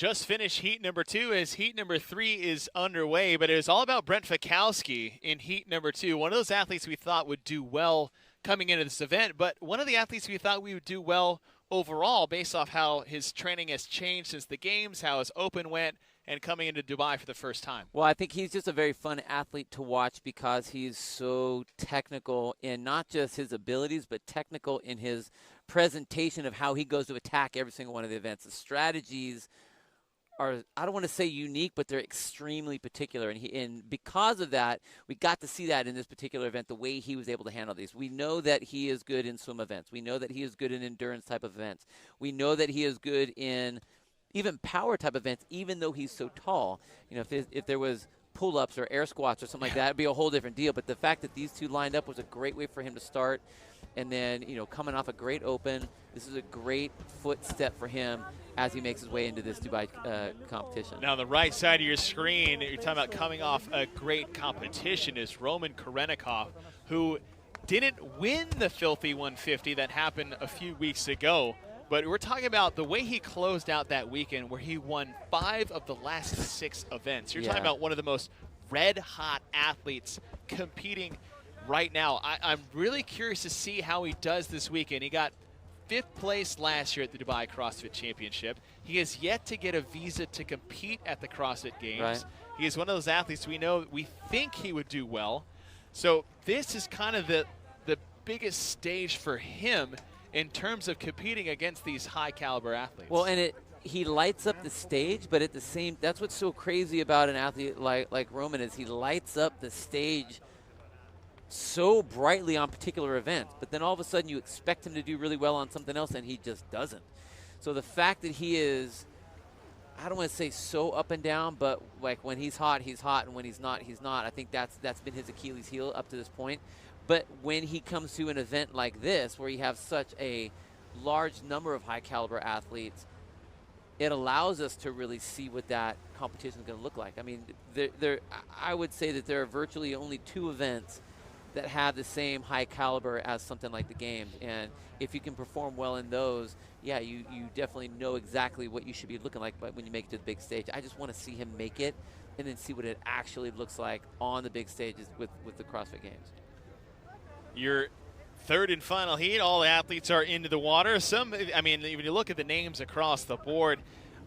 Just finished heat number 2 as heat number 3 is underway, but it was all about Brent Fikowski in heat number 2. One of those athletes we thought would do well coming into this event, but one of the athletes we thought we would do well overall based off how his training has changed since the games, how his open went, and coming into Dubai for the first time. Well, I think he's just a very fun athlete to watch because he's so technical in not just his abilities, but technical in his presentation of how he goes to attack every single one of the events. The strategies are, I don't want to say unique, but they're extremely particular. And because of that, we got to see that in this particular event, the way he was able to handle these. We know that he is good in swim events. We know that he is good in endurance type of events. We know that he is good in even power type events, even though he's so tall. You know, if there was pull-ups or air squats or something like that, it'd be a whole different deal. But the fact that these two lined up was a great way for him to start. And then, you know, coming off a great open, this is a great footstep for him as he makes his way into this Dubai competition. Now, on the right side of your screen, you're talking about coming off a great competition, is Roman Karenikov, who didn't win the filthy 150 that happened a few weeks ago. But we're talking about the way he closed out that weekend where he won 5 of the last 6 events. You're talking about one of the most red-hot athletes competing right now. I'm really curious to see how he does this weekend. He got 5th place last year at the Dubai CrossFit Championship. He has yet to get a visa to compete at the CrossFit Games. Right. He is one of those athletes we think he would do well. So this is kind of the biggest stage for him in terms of competing against these high-caliber athletes. Well, and he lights up the stage, but at the same, that's what's so crazy about an athlete like Roman is he lights up the stage so brightly on particular events, but then all of a sudden you expect him to do really well on something else, and he just doesn't. So the fact that he is, I don't want to say so up and down, but like when he's hot, and when he's not, he's not. I think that's been his Achilles heel up to this point. But when he comes to an event like this, where you have such a large number of high-caliber athletes, it allows us to really see what that competition is going to look like. I mean, I would say that there are virtually only 2 events that have the same high caliber as something like the Games. And if you can perform well in those, yeah, you definitely know exactly what you should be looking like when you make it to the big stage. I just want to see him make it and then see what it actually looks like on the big stages with the CrossFit Games. Your third and final heat, all the athletes are into the water. I mean, when you look at the names across the board,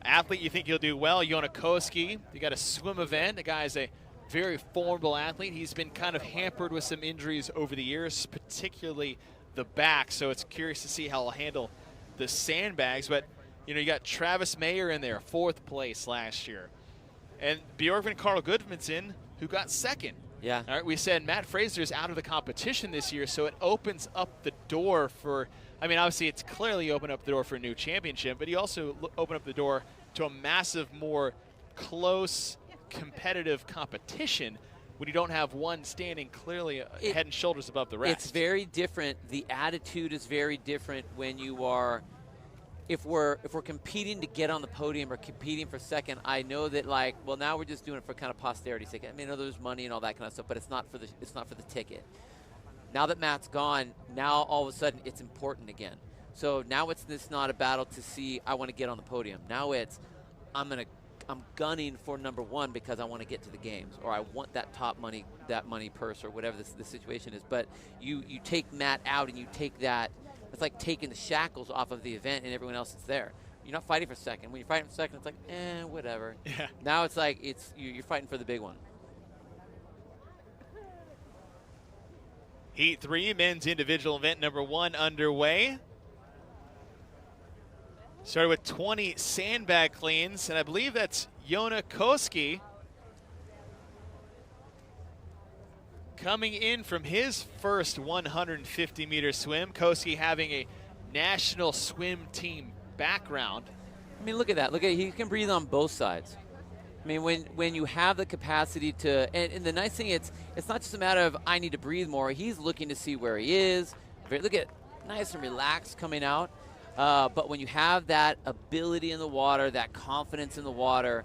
athlete you think you'll do well, Jonne Koski. You got a swim event. The guy's a very formidable athlete. He's been kind of hampered with some injuries over the years, particularly the back. So it's curious to see how he'll handle the sandbags. But, you know, you got Travis Mayer in there, 4th place last year. And Bjorkman Carl Gudmundsson, who got 2nd. Yeah. All right, we said Matt Fraser's out of the competition this year, so it opens up the door for, I mean, obviously it's clearly opened up the door for a new championship, but he also opened up the door to a massive, more close, competitive competition when you don't have one standing clearly head and shoulders above the rest. It's very different. The attitude is very different when you are, if we're competing to get on the podium or competing for second. I know that, like, well, now we're just doing it for kind of posterity's sake. I mean, I know there's money and all that kind of stuff, but it's not for the ticket. Now that Matt's gone, now all of a sudden it's important again. So now it's not a battle to see I want to get on the podium. Now it's I'm gunning for number 1 because I want to get to the Games, or I want that top money, that money purse, or whatever the situation is. But you take Matt out and you take that. It's like taking the shackles off of the event and everyone else is there. You're not fighting for second. When you're fighting for second, it's like, whatever. Yeah. Now it's like you're fighting for the big one. Heat 3, men's individual event number 1 underway. Started with 20 sandbag cleans, and I believe that's Jonne Koski coming in from his first 150-meter swim. Koski having a national swim team background. I mean, look at that. He can breathe on both sides. I mean, when you have the capacity to, and the nice thing, it's not just a matter of I need to breathe more. He's looking to see where he is. Look at nice and relaxed coming out. But when you have that ability in the water, that confidence in the water,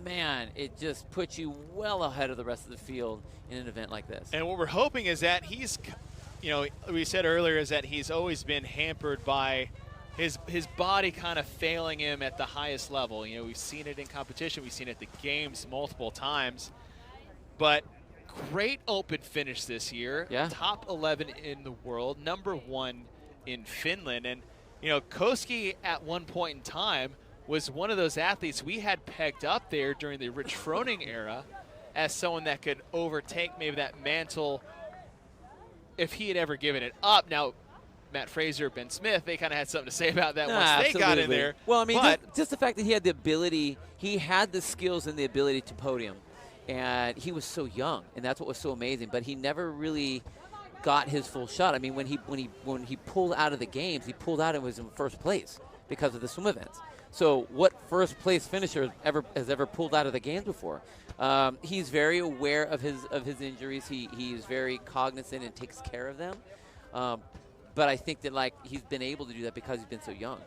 man, it just puts you well ahead of the rest of the field in an event like this. And what we're hoping is that he's, you know, we said earlier is that he's always been hampered by his body kind of failing him at the highest level. You know, we've seen it in competition. We've seen it at the games multiple times. But great open finish this year. Yeah. Top 11 in the world, #1 in Finland. And, you know, Koski at one point in time was one of those athletes we had pegged up there during the Rich Froning era as someone that could overtake maybe that mantle if he had ever given it up. Now, Matt Fraser, Ben Smith, they kind of had something to say about that once they got in there. Well, I mean, just the fact that he had the ability, he had the skills and the ability to podium. And he was so young, and that's what was so amazing. But he never really got his full shot. I mean, when he pulled out of the games, he pulled out and was in first place because of the swim events. So what first place finisher has ever pulled out of the games before? He's very aware of his injuries. He's very cognizant and takes care of them. But I think that like he's been able to do that because he's been so young.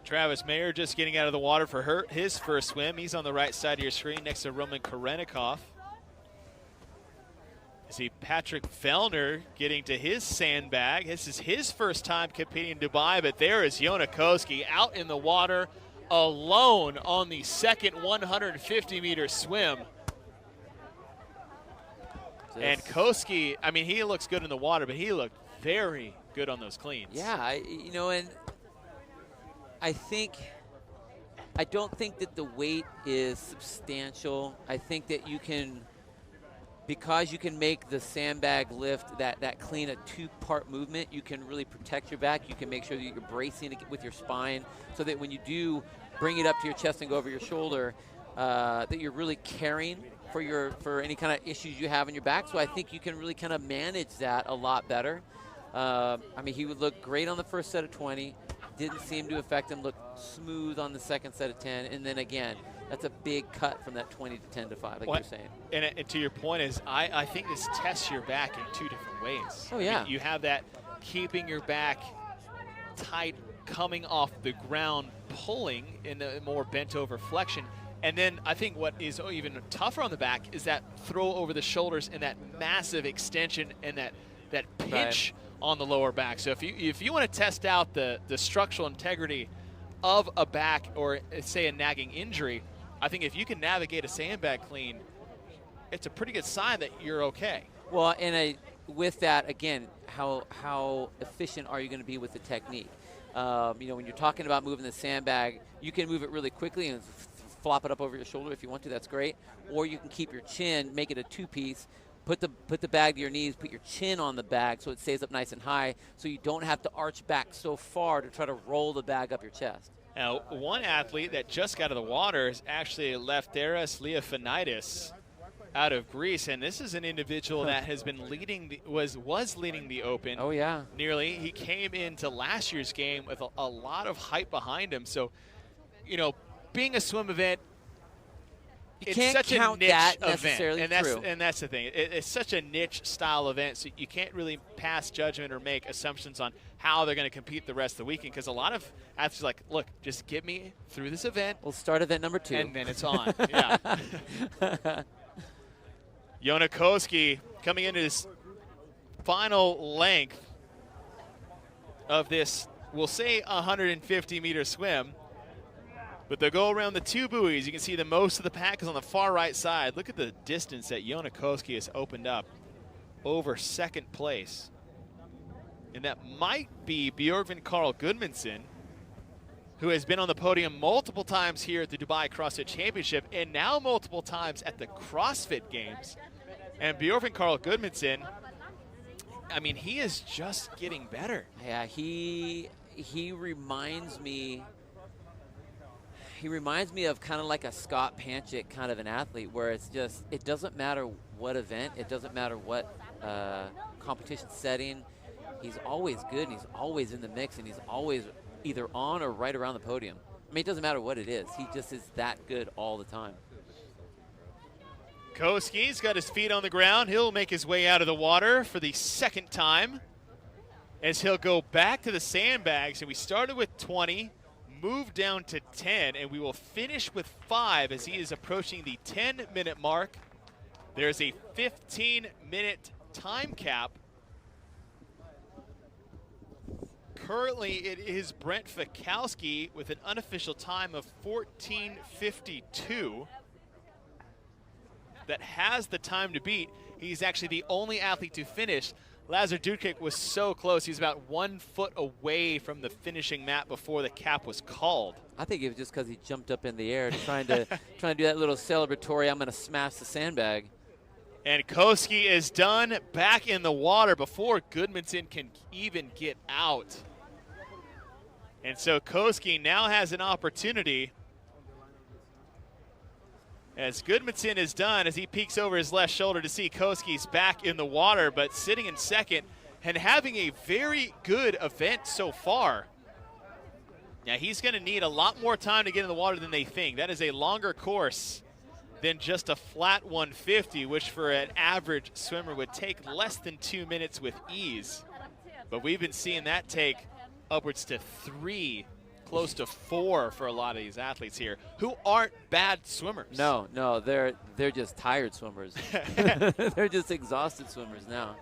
Travis Mayer just getting out of the water for his first swim. He's on the right side of your screen next to Roman Korenikov. See Patrick Fellner getting to his sandbag. This is his first time competing in Dubai, but there is Jonne Koski out in the water alone on the second 150-meter swim. And Koski, I mean, he looks good in the water, but he looked very good on those cleans. Yeah, you know, and I don't think that the weight is substantial. I think that you can, because you can make the sandbag lift, that clean, a two-part movement, you can really protect your back. You can make sure that you're bracing with your spine so that when you do bring it up to your chest and go over your shoulder, that you're really caring for any kind of issues you have in your back. So I think you can really kind of manage that a lot better. I mean, he would look great on the first set of 20. Didn't seem to affect him. Looked smooth on the second set of 10. And then again, that's a big cut from that 20 to 10 to 5, like you're saying. And to your point is, I think this tests your back in two different ways. Oh, yeah. I mean, you have that keeping your back tight, coming off the ground, pulling in a more bent over flexion. And then I think what is even tougher on the back is that throw over the shoulders and that massive extension and that pinch on the lower back. So if you want to test out the structural integrity of a back or say a nagging injury, I think if you can navigate a sandbag clean, it's a pretty good sign that you're okay. Well, and with that, again, how efficient are you going to be with the technique? You know, when you're talking about moving the sandbag, you can move it really quickly and flop it up over your shoulder if you want to. That's great. Or you can keep your chin, make it a two-piece, put the bag to your knees, put your chin on the bag so it stays up nice and high so you don't have to arch back so far to try to roll the bag up your chest. Now, one athlete that just got out of the water is actually Lefteris Liafanidis out of Greece, and this is an individual that has been was leading the Open. Oh, yeah. Nearly. He came into last year's game with a lot of hype behind him. So, you know, being a swim event, you can't such count a niche that event, necessarily. and that's the thing. It's such a niche style event, so you can't really pass judgment or make assumptions on how they're going to compete the rest of the weekend. Because a lot of athletes are like, look, just get me through this event. We'll start event number 2, and then it's on. Yeah. Jonne Koski coming into his final length of this, we'll say 150-meter swim. But they'll go around the two buoys. You can see most of the pack is on the far right side. Look at the distance that Jonne Koski has opened up over second place. And that might be Bjørgvin Carl Gudmundsson, who has been on the podium multiple times here at the Dubai CrossFit Championship and now multiple times at the CrossFit Games. And Bjørgvin Carl Gudmundsson, I mean, he is just getting better. Yeah, he reminds me... He reminds me of kind of like a Scott Panchik kind of an athlete where it's just, it doesn't matter what event, it doesn't matter what competition setting, he's always good and he's always in the mix and he's always either on or right around the podium. I mean, it doesn't matter what it is. He just is that good all the time. Koski's got his feet on the ground. He'll make his way out of the water for the second time as he'll go back to the sandbags. And we started with 20. Move down to 10, and we will finish with 5 as he is approaching the 10-minute mark. There's a 15-minute time cap currently it is Brent Fikowski with an unofficial time of 14:52 that has the time to beat. He's actually the only athlete to finish. Lazar Dudkic was so close. He's about 1 foot away from the finishing mat before the cap was called. I think it was just because he jumped up in the air trying to do that little celebratory, I'm going to smash the sandbag. And Koski is done back in the water before Goodmanson can even get out. And so Koski now has an opportunity as Goodmanson is done, as he peeks over his left shoulder to see Koski's back in the water, but sitting in second and having a very good event so far. Now he's going to need a lot more time to get in the water than they think. That is a longer course than just a flat 150, which for an average swimmer would take less than 2 minutes with ease. But we've been seeing that take upwards to 3, close to 4 for a lot of these athletes here who aren't bad swimmers. No, they're just tired swimmers. They're just exhausted swimmers now.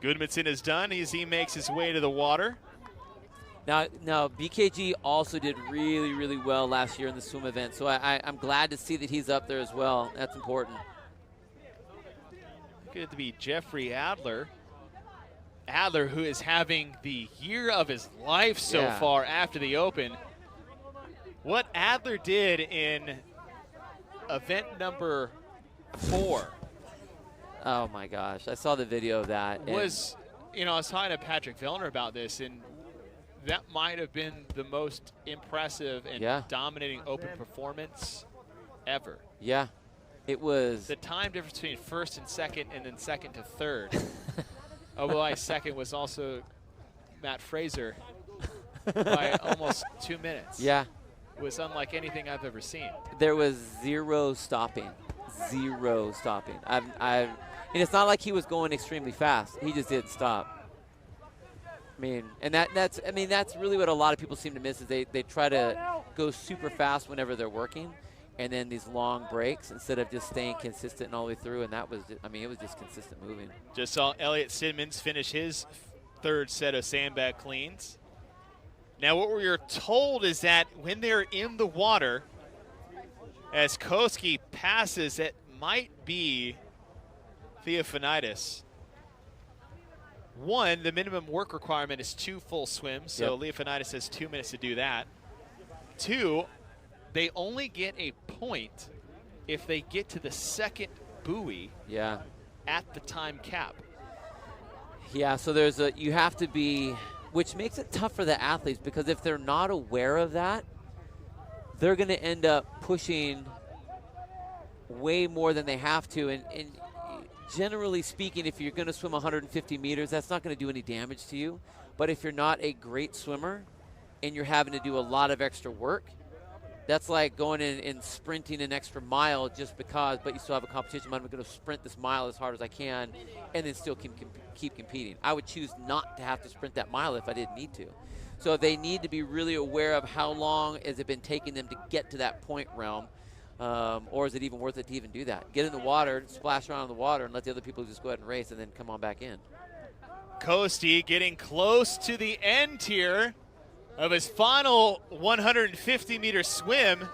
Goodmanson is done as he makes his way to the water. Now BKG also did really, really well last year in the swim event, so I'm glad to see that he's up there as well. That's important. Good to be Jeffrey Adler. Adler, who is having the year of his life so far after the Open. What Adler did in event number 4. Oh my gosh, I saw the video of that. Was, I was talking to Patrick Vellner about this, and that might have been the most impressive and dominating Open performance ever. Yeah, it was. The time difference between first and second, and then second to third. Although second was also Matt Fraser by almost 2 minutes. Yeah. It was unlike anything I've ever seen. There was zero stopping. Zero stopping. And it's not like he was going extremely fast. He just didn't stop. I mean, and that's really what a lot of people seem to miss is they try to go super fast whenever they're working, and then these long breaks instead of just staying consistent all the way through. And that was, it was just consistent moving. Just saw Elliot Simmons finish his 3rd set of sandbag cleans. Now what we're told is that when they're in the water, as Koski passes, it might be Theophanitis. 1, the minimum work requirement is 2 full swims, so Leophanitis has 2 minutes to do that. 2, they only get a point if they get to the 2nd buoy at the time cap. Yeah, so you have to be, which makes it tough for the athletes because if they're not aware of that, they're going to end up pushing way more than they have to. And generally speaking, if you're going to swim 150 meters, that's not going to do any damage to you. But if you're not a great swimmer and you're having to do a lot of extra work, that's like going in and sprinting an extra mile just because, but you still have a competition. I'm going to sprint this mile as hard as I can and then still keep competing. I would choose not to have to sprint that mile if I didn't need to. So they need to be really aware of how long has it been taking them to get to that point realm, or is it even worth it to even do that? Get in the water, splash around in the water, and let the other people just go ahead and race and then come on back in. Kosti getting close to the end here of his final 150-meter swim.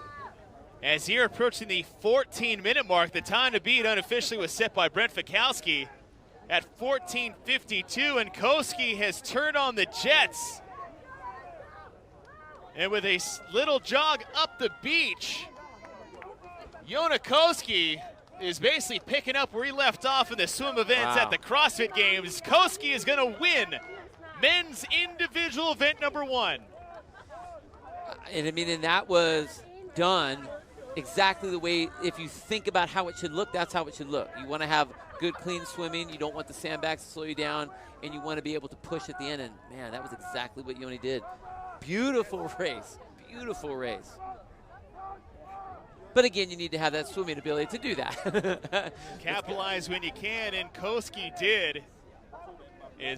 As here approaching the 14-minute mark, the time to beat unofficially was set by Brent Fikowski at 14:52, and Koski has turned on the jets. And with a little jog up the beach, Jonne Koski is basically picking up where he left off in the swim events at the CrossFit Games. Koski is going to win men's individual event number 1. And that was done exactly the way, if you think about how it should look, that's how it should look. You want to have good, clean swimming. You don't want the sandbags to slow you down, and you want to be able to push at the end. And, man, that was exactly what Jonne did. Beautiful race. Beautiful race. But again, you need to have that swimming ability to do that. Capitalize when you can, and Koski did.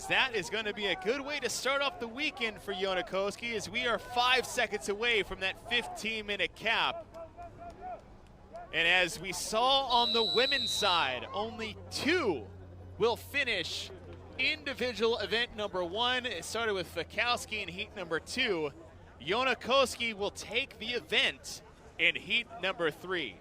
That is going to be a good way to start off the weekend for Jonne Koski, as we are 5 seconds away from that 15-minute cap. And as we saw on the women's side, only 2 will finish individual event number 1. It started with Fikowski in heat number 2. Jonne Koski will take the event in heat number 3.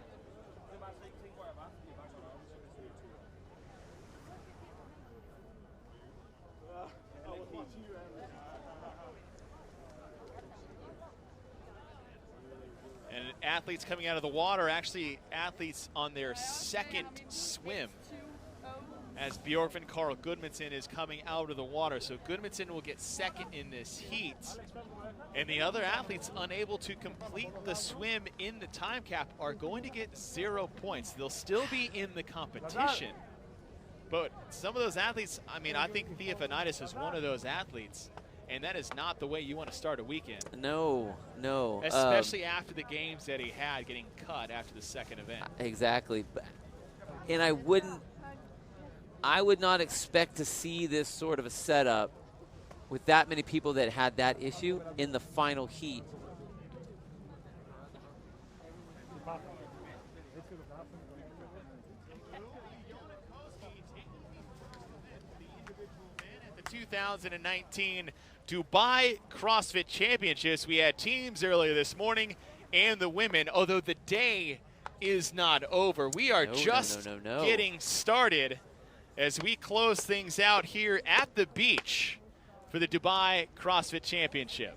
And athletes coming out of the water, actually athletes on their second swim, as Bjorkman Carl Gudmundsson is coming out of the water. So Gudmundsson will get second in this heat. And the other athletes unable to complete the swim in the time cap are going to get 0 points. They'll still be in the competition. But some of those athletes, I mean, I think Theophanitis is one of those athletes. And that is not the way you want to start a weekend. No, no. Especially after the games that he had, getting cut after the second event. Exactly. And I would not expect to see this sort of a setup with that many people that had that issue in the final heat. At the 2019 Dubai CrossFit Championships, we had teams earlier this morning and the women, although the day is not over. We are just getting started as we close things out here at the beach for the Dubai CrossFit Championship.